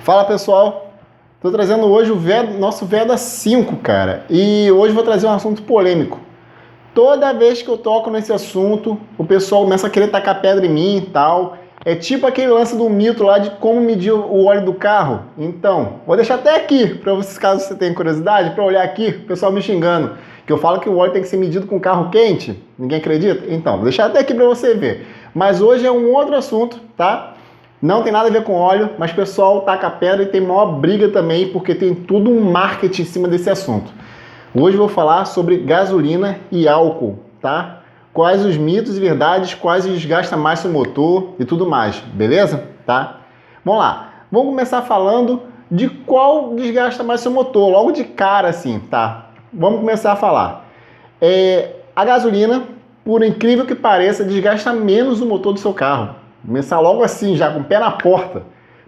Fala pessoal, estou trazendo hoje o nosso Veda 5, cara, e hoje vou trazer um assunto polêmico. Toda vez que eu toco nesse assunto, o pessoal começa a querer tacar pedra em mim e tal. É tipo aquele lance do mito lá de como medir o óleo do carro. Então, vou deixar até aqui, para vocês, caso você tenha curiosidade, para olhar aqui, o pessoal me xingando, que eu falo que o óleo tem que ser medido com carro quente. Ninguém acredita? Então, vou deixar até aqui para você ver. Mas hoje é um outro assunto, tá? Não tem nada a ver com óleo, mas o pessoal taca pedra e tem maior briga também, porque tem tudo um marketing em cima desse assunto. Hoje eu vou falar sobre gasolina e álcool, tá? Quais os mitos e verdades, quais desgasta mais o motor e tudo mais, beleza? Tá? Vamos lá. Vamos começar falando de qual desgasta mais seu motor, logo de cara assim, tá? Vamos começar a falar. A gasolina, por incrível que pareça, desgasta menos o motor do seu carro. Começar logo assim, já com o pé na porta.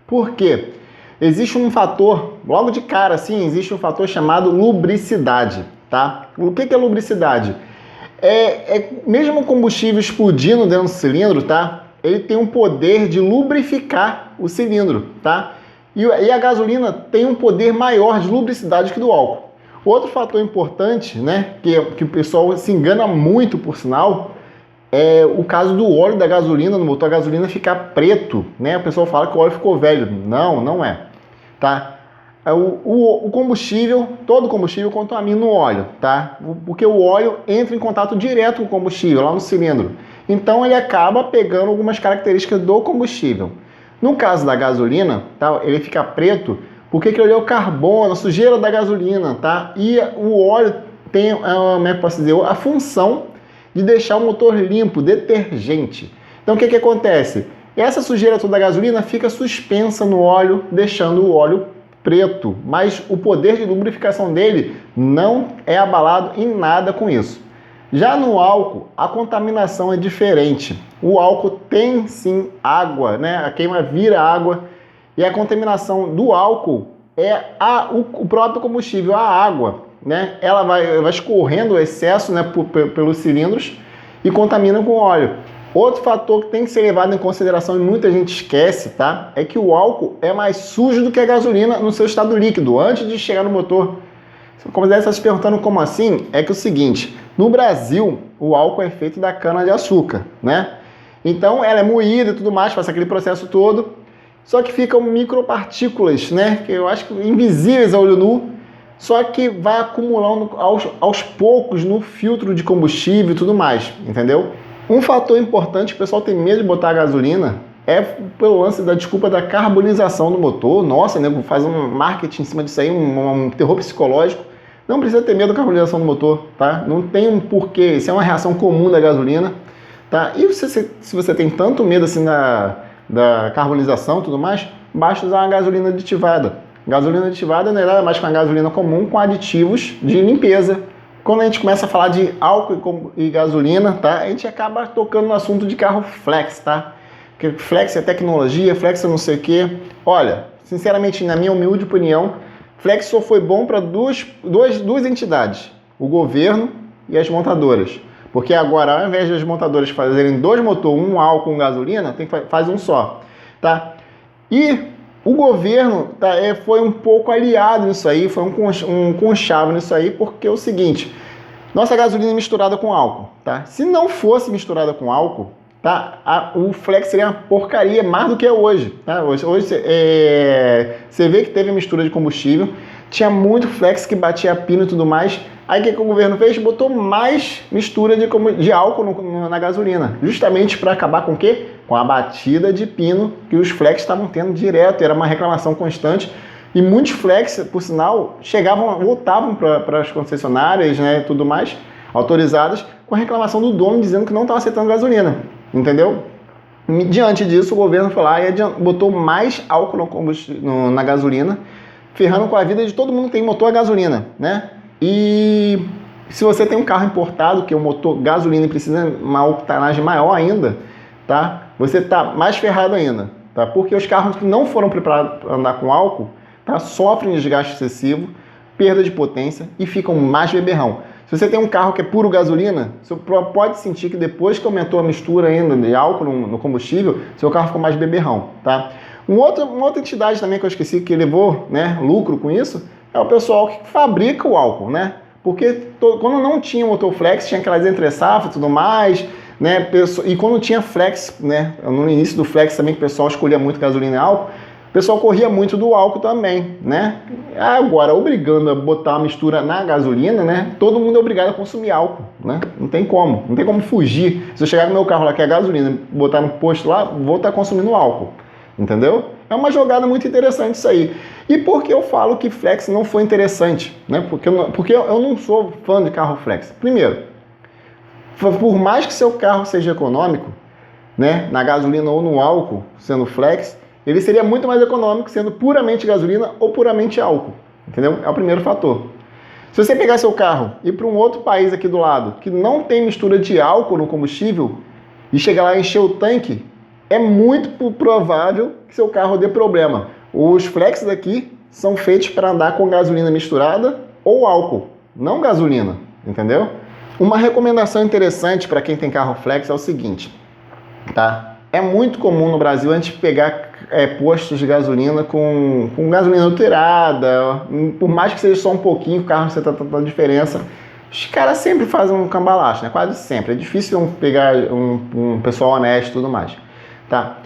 Por quê? Existe um fator, logo de cara assim, existe um fator chamado lubricidade, tá? O que é lubricidade? Mesmo o combustível explodindo dentro do cilindro, tá? Ele tem um poder de lubrificar o cilindro, tá? E a gasolina tem um poder maior de lubricidade que do álcool. Outro fator importante, né, que o pessoal se engana muito, por sinal, é o caso do óleo da gasolina, no motor a gasolina ficar preto, né? O pessoal fala que o óleo ficou velho. Não, não é, tá? O combustível, todo combustível contamina o óleo, tá? Porque o óleo entra em contato direto com o combustível, lá no cilindro. Então ele acaba pegando algumas características do combustível. No caso da gasolina, tá? Ele fica preto porque ele é o carbono, a sujeira da gasolina, tá? E o óleo tem, como é que eu posso dizer, a função de deixar o motor limpo, detergente. Então o que acontece? Essa sujeira toda da gasolina fica suspensa no óleo, deixando o óleo preto, mas o poder de lubrificação dele não é abalado em nada com isso. Já no álcool, a contaminação é diferente. O álcool tem sim água, né? A queima vira água, e a contaminação do álcool é o próprio combustível, a água, né? Ela vai escorrendo o excesso, né, pelos cilindros e contamina com óleo. Outro fator que tem que ser levado em consideração e muita gente esquece, tá? É que o álcool é mais sujo do que a gasolina no seu estado líquido, antes de chegar no motor. Como deve estar se perguntando como assim, é que é o seguinte, no Brasil o álcool é feito da cana-de-açúcar, né? Então ela é moída e tudo mais, passa aquele processo todo, só que ficam micropartículas, né? Que eu acho que invisíveis a olho nu, só que vai acumulando aos poucos no filtro de combustível e tudo mais, entendeu? Um fator importante que o pessoal tem medo de botar a gasolina é pelo lance da desculpa da carbonização do motor. Nossa, nego faz um marketing em cima disso aí, um terror psicológico. Não precisa ter medo da carbonização do motor, tá? Não tem um porquê, isso é uma reação comum da gasolina, tá? E se você tem tanto medo assim da carbonização e tudo mais, basta usar uma gasolina aditivada. Gasolina aditivada não é nada mais que uma gasolina comum com aditivos de limpeza. Quando a gente começa a falar de álcool e gasolina, tá? A gente acaba tocando no assunto de carro flex, tá? Porque flex é tecnologia, flex é não sei o quê. Olha, sinceramente, na minha humilde opinião, flex só foi bom para duas entidades, o governo e as montadoras. Porque agora, ao invés das montadoras fazerem dois motores, um álcool e um gasolina, faz um só, tá? E o governo foi um pouco aliado nisso aí, foi um conchavo nisso aí, porque é o seguinte, nossa gasolina é misturada com álcool, tá? Se não fosse misturada com álcool, tá? O flex seria uma porcaria, mais do que é hoje, tá? Hoje você vê que teve a mistura de combustível, tinha muito flex que batia pino e tudo mais. Aí o que o governo fez? Botou mais mistura de álcool na gasolina, justamente para acabar com o quê? Com a batida de pino que os flex estavam tendo direto, era uma reclamação constante. E muitos flex, por sinal, voltavam para as concessionárias, né, tudo mais, autorizadas, com a reclamação do dono dizendo que não estava aceitando gasolina, entendeu? Diante disso, o governo foi lá e botou mais álcool na gasolina, ferrando com a vida de todo mundo que tem motor a gasolina, né? E se você tem um carro importado, que é um motor gasolina e precisa de uma octanagem maior ainda, tá? Você tá mais ferrado ainda, tá? Porque os carros que não foram preparados para andar com álcool, tá? Sofrem desgaste excessivo, perda de potência e ficam mais beberrão. Se você tem um carro que é puro gasolina, você pode sentir que depois que aumentou a mistura ainda de álcool no combustível, seu carro ficou mais beberrão, tá? Uma outra entidade também que eu esqueci que levou, né, lucro com isso é o pessoal que fabrica o álcool, né? Porque quando não tinha motor flex, tinha aquelas entre-safra e tudo mais, né? E quando tinha flex, né? No início do flex também, que o pessoal escolhia muito gasolina e álcool, o pessoal corria muito do álcool também, né? Agora, obrigando a botar uma mistura na gasolina, né? Todo mundo é obrigado a consumir álcool, né? Não tem como fugir. Se eu chegar no meu carro lá que é gasolina, botar no posto lá, vou estar consumindo álcool, entendeu? É uma jogada muito interessante isso aí. E por que eu falo que flex não foi interessante, né? Porque eu não sou fã de carro flex. Primeiro, por mais que seu carro seja econômico, né, na gasolina ou no álcool, sendo flex, ele seria muito mais econômico sendo puramente gasolina ou puramente álcool, entendeu? É o primeiro fator. Se você pegar seu carro e ir para um outro país aqui do lado que não tem mistura de álcool no combustível e chegar lá e encher o tanque, é muito provável que seu carro dê problema. Os flex daqui são feitos para andar com gasolina misturada ou álcool, não gasolina, entendeu? Uma recomendação interessante para quem tem carro flex é o seguinte, tá? É muito comum no Brasil a gente pegar postos de gasolina com gasolina adulterada, por mais que seja só um pouquinho, o carro você tá a diferença. Os caras sempre fazem um cambalacho, né? Quase sempre. É difícil pegar um pessoal honesto e tudo mais, tá?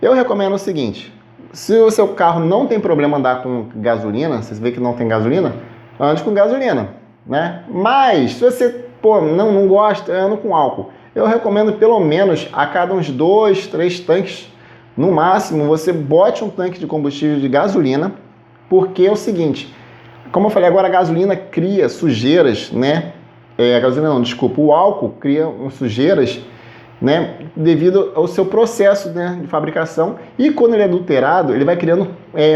Eu recomendo o seguinte, se o seu carro não tem problema andar com gasolina, vocês veem que não tem gasolina, ande com gasolina, né? Mas, se você não gosta, ande com álcool. Eu recomendo pelo menos a cada uns 2, 3 tanques, no máximo, você bote um tanque de combustível de gasolina, porque é o seguinte, como eu falei agora, a gasolina cria sujeiras, né? O álcool cria sujeiras, né, devido ao seu processo, né, de fabricação, e quando ele é adulterado, ele vai criando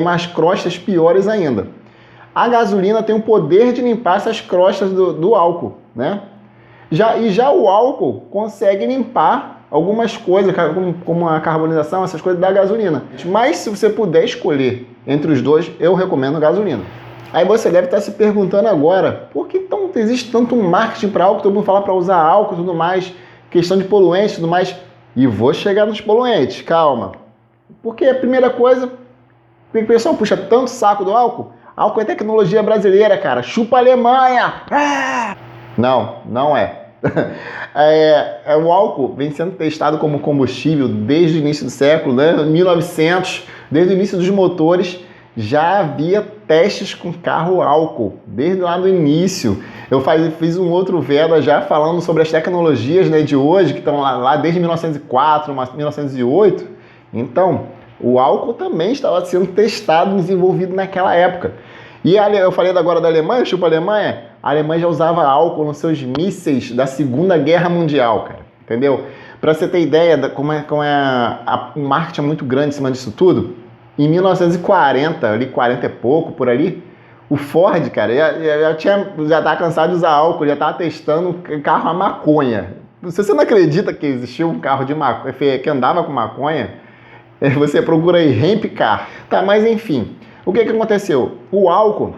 umas crostas piores ainda. A gasolina tem o poder de limpar essas crostas do álcool, né? Já o álcool consegue limpar algumas coisas, como a carbonização, essas coisas da gasolina. Mas se você puder escolher entre os dois, eu recomendo gasolina. Aí você deve estar se perguntando agora, por que então existe tanto marketing para álcool, todo mundo fala para usar álcool e tudo mais, questão de poluentes e tudo mais, e vou chegar nos poluentes, calma. Porque a primeira coisa, o pessoal puxa tanto saco do álcool? Álcool é tecnologia brasileira, cara, chupa a Alemanha! Não é. O álcool vem sendo testado como combustível desde o início do século, né? 1900, desde o início dos motores, já havia testes com carro álcool, desde lá no início. Eu fiz um outro Veda já falando sobre as tecnologias, né, de hoje, que estão lá desde 1904, 1908. Então, o álcool também estava sendo testado e desenvolvido naquela época. E eu falei agora da Alemanha, chupa a Alemanha, a Alemanha já usava álcool nos seus mísseis da Segunda Guerra Mundial, cara, entendeu? Para você ter ideia de como o marketing é muito grande em cima disso tudo, em 1940, ali 40 e pouco, por ali, o Ford, cara, já tá cansado de usar álcool, já estava testando carro a maconha. Se você não acredita que existiu um carro de maconha, que andava com maconha, você procura aí, hemp car. Tá, mas enfim, o que aconteceu? O álcool,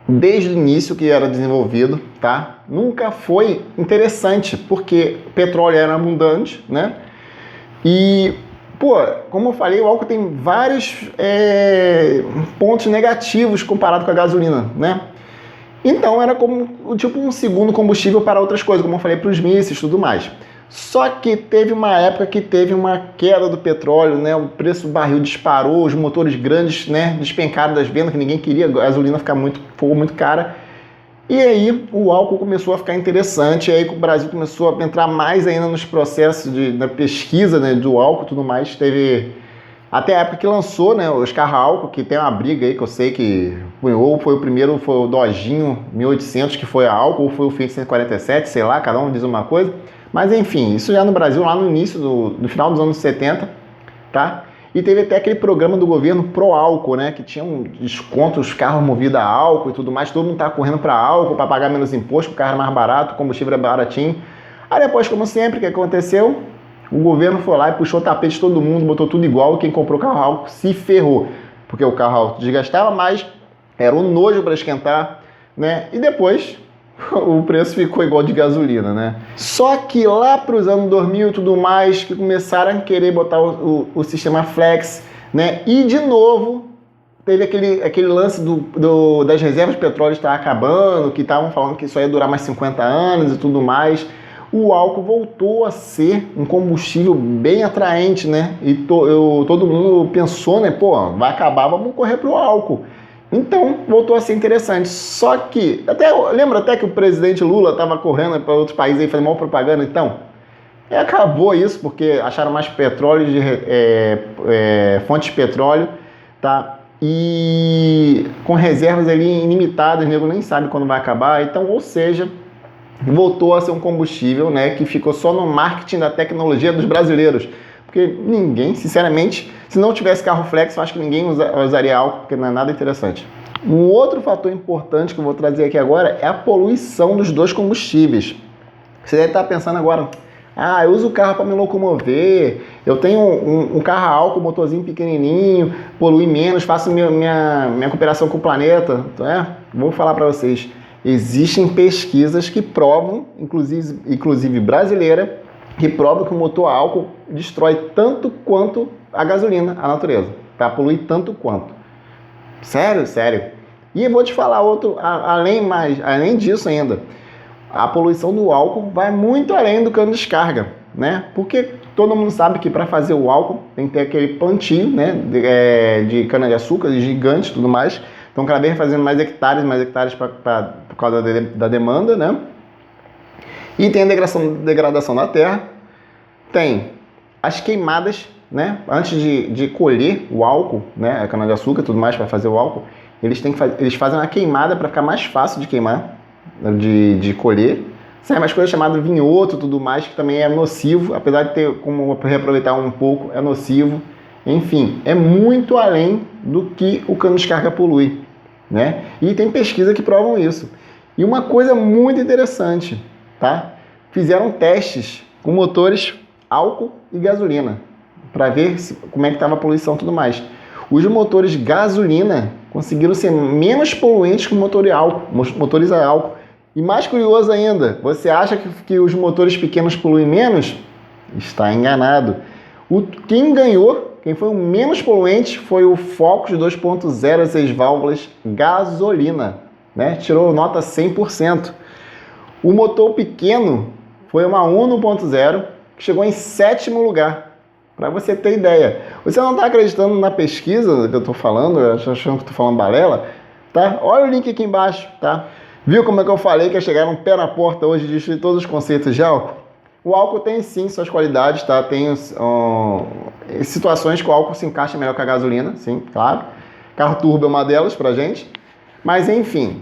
desde o início que era desenvolvido, tá, nunca foi interessante, porque o petróleo era abundante, né? E, como eu falei, o álcool tem vários pontos negativos comparado com a gasolina, né? Então era como tipo um segundo combustível para outras coisas, como eu falei, para os mísseis e tudo mais. Só que teve uma época que teve uma queda do petróleo, né? O preço do barril disparou, os motores grandes, né, despencaram das vendas, que ninguém queria, a gasolina ficou muito cara. E aí o álcool começou a ficar interessante, e aí o Brasil começou a entrar mais ainda nos processos da pesquisa, né, do álcool e tudo mais. Teve até a época que lançou, né, os carros álcool, que tem uma briga aí que eu sei que ou foi o primeiro, foi o Dodginho 1800 que foi a álcool, ou foi o Fiat 147, sei lá, cada um diz uma coisa. Mas enfim, isso já no Brasil, lá no início, no final dos anos 70, tá? E teve até aquele programa do governo pro álcool, né? Que tinha um desconto, os carros movidos a álcool e tudo mais, todo mundo tava correndo para álcool, para pagar menos imposto, o carro era mais barato, o combustível era baratinho. Aí depois, como sempre, o que aconteceu? O governo foi lá e puxou o tapete de todo mundo, botou tudo igual, e quem comprou carro álcool se ferrou. Porque o carro álcool desgastava mais, era um nojo para esquentar, né? E depois o preço ficou igual de gasolina, né? Só que lá para os anos 2000 e tudo mais, que começaram a querer botar o sistema flex, né? E de novo teve aquele lance das reservas de petróleo estar acabando, que estavam falando que isso ia durar mais 50 anos e tudo mais. O álcool voltou a ser um combustível bem atraente, né? E todo mundo pensou, né? Pô, vai acabar, vamos correr pro álcool. Então, voltou a ser interessante. Só que, lembra até que o presidente Lula estava correndo para outros países e fazendo mal propaganda, então? Acabou isso, porque acharam mais petróleo, fontes de petróleo, tá? E com reservas ali ilimitadas, o nego nem sabe quando vai acabar. Então, ou seja, voltou a ser um combustível, né, que ficou só no marketing da tecnologia dos brasileiros. Porque ninguém, sinceramente, se não tivesse carro flex, eu acho que ninguém usaria álcool, porque não é nada interessante. Um outro fator importante que eu vou trazer aqui agora é a poluição dos dois combustíveis. Você deve estar pensando agora, eu uso o carro para me locomover, eu tenho um carro a álcool, motorzinho pequenininho, polui menos, faço minha cooperação com o planeta. Vou falar para vocês. Existem pesquisas que provam, inclusive brasileira, que provam que o motor a álcool destrói tanto quanto a gasolina, a natureza. Tá? Polui tanto quanto. Sério, sério. E eu vou te falar outro, além disso ainda. A poluição do álcool vai muito além do cano de descarga, né? Porque todo mundo sabe que para fazer o álcool tem que ter aquele plantio, né? De cana-de-açúcar, gigante e tudo mais. Então, cada vez fazendo mais hectares por causa da demanda, né? E tem a degradação da terra. Tem as queimadas, né? Antes de colher o álcool, né? A cana-de-açúcar e tudo mais para fazer o álcool, eles fazem uma queimada para ficar mais fácil de queimar, de colher. Sai mais coisa chamada vinhoto e tudo mais, que também é nocivo, apesar de ter como reaproveitar um pouco, é nocivo. Enfim, é muito além do que o cano de descarga polui, né? E tem pesquisa que provam isso. E uma coisa muito interessante, tá? Fizeram testes com motores álcool e gasolina para ver como é que estava a poluição e tudo mais. Os motores gasolina conseguiram ser menos poluentes que motores a álcool. E mais curioso ainda, você acha que os motores pequenos poluem menos? Está enganado. Quem ganhou, quem foi o menos poluente, foi o Focus 2.0 6 válvulas gasolina, né? Tirou nota 100%. O motor pequeno foi uma Uno 1.0, que chegou em 7º lugar. Para você ter ideia. Você não está acreditando na pesquisa que eu estou falando, achando que estou falando balela, tá? Olha o link aqui embaixo, tá? Viu como é que eu falei que ia chegar um pé na porta hoje de destruir todos os conceitos de álcool? O álcool tem sim suas qualidades, tá? Tem situações que o álcool se encaixa melhor que a gasolina, sim, claro. Carro turbo é uma delas pra gente. Mas enfim,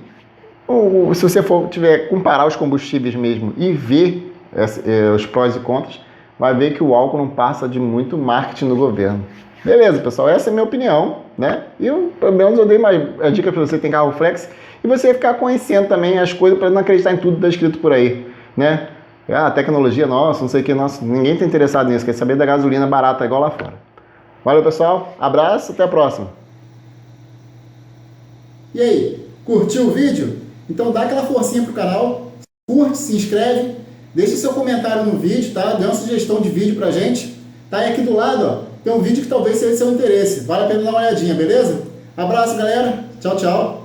se você tiver comparar os combustíveis mesmo e ver os prós e contras, vai ver que o álcool não passa de muito marketing do governo. Beleza, pessoal, essa é a minha opinião, né? E pelo menos eu dei uma dica para você que tem carro flex e você ficar conhecendo também as coisas para não acreditar em tudo que está escrito por aí, né? Tecnologia, nossa, não sei o que, nossa, ninguém está interessado nisso, quer saber da gasolina barata igual lá fora. Valeu, pessoal, abraço, até a próxima. E aí, curtiu o vídeo? Então dá aquela forcinha pro canal, curte, se inscreve, deixa seu comentário no vídeo, tá? Dê uma sugestão de vídeo pra gente, tá? E aqui do lado, ó, tem um vídeo que talvez seja de seu interesse, vale a pena dar uma olhadinha, beleza? Abraço, galera, tchau, tchau.